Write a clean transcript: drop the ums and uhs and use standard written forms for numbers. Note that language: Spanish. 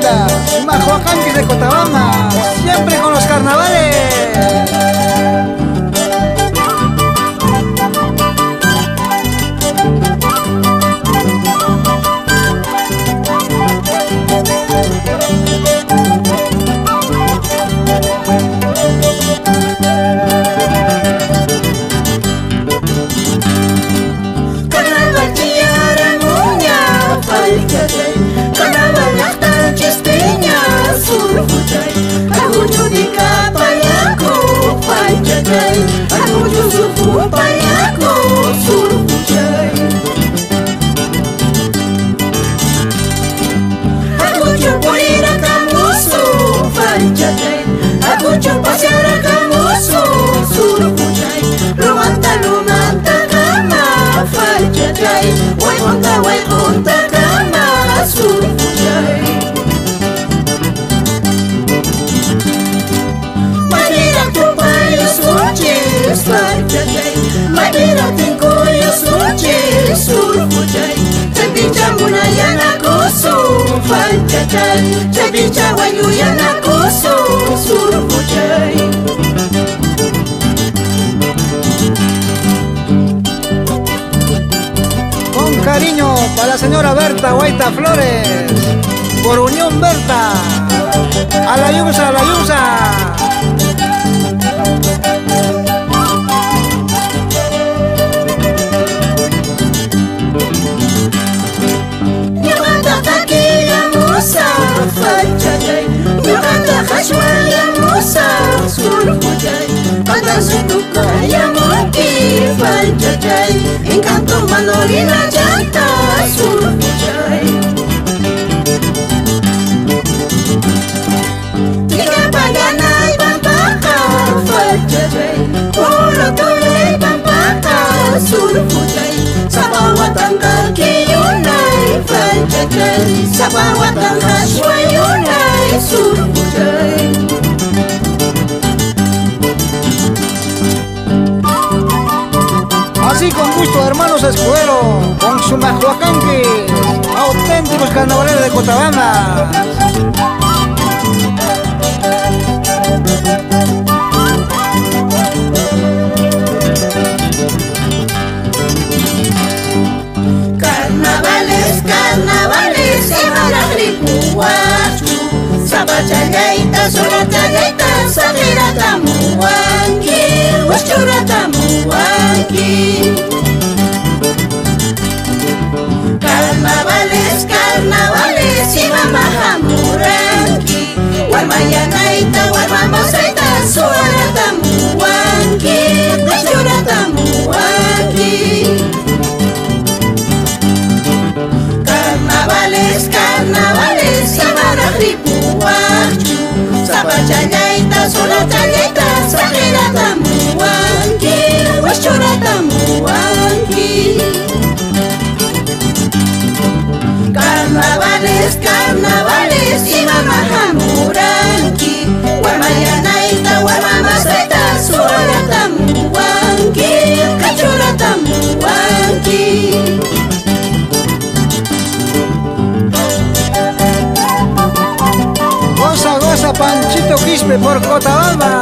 banda Majoacanquis de Cochabamba, siempre con los carnavales. Con cariño para la señora Berta Guaita Flores, por Unión Berta, a la Yunza, a la Yunza. Encanto Manolina Chanta Surfuchay. Tiga pagana y pampaka Falchay. Puro tule pampaka Surfuchay. Sabawatan kakiyunay Falchay. Sabawatan kashwayunay Surfuchay. Así con gusto, hermanos escuero, con su Majoacanquis, auténticos carnavaleros de Cochabamba. Carnavales, carnavales, y Marajripuachu. Sabachayaita, Solachayaita, Sagirata Muwanki, Huachurata Muwanki. Carnavales, carnavales, y Mamahamuranki. Guarmayanaita, Guarmamosaita, Suarata Muwanki, Huachurata Muwanki. Carnavales, carnavales, y Marajripuachu. Sabachayaita, Solachayaita, Sagirata Muwanki, Huachurata Muwanki. Carnavales, carnavales, y Mamahamuranki. Guarmayanaita, Guarmamasaita, Suarata Muwanki, Huachurata Muwanki. Goza, goza, Panchito Quispe por Cochabamba.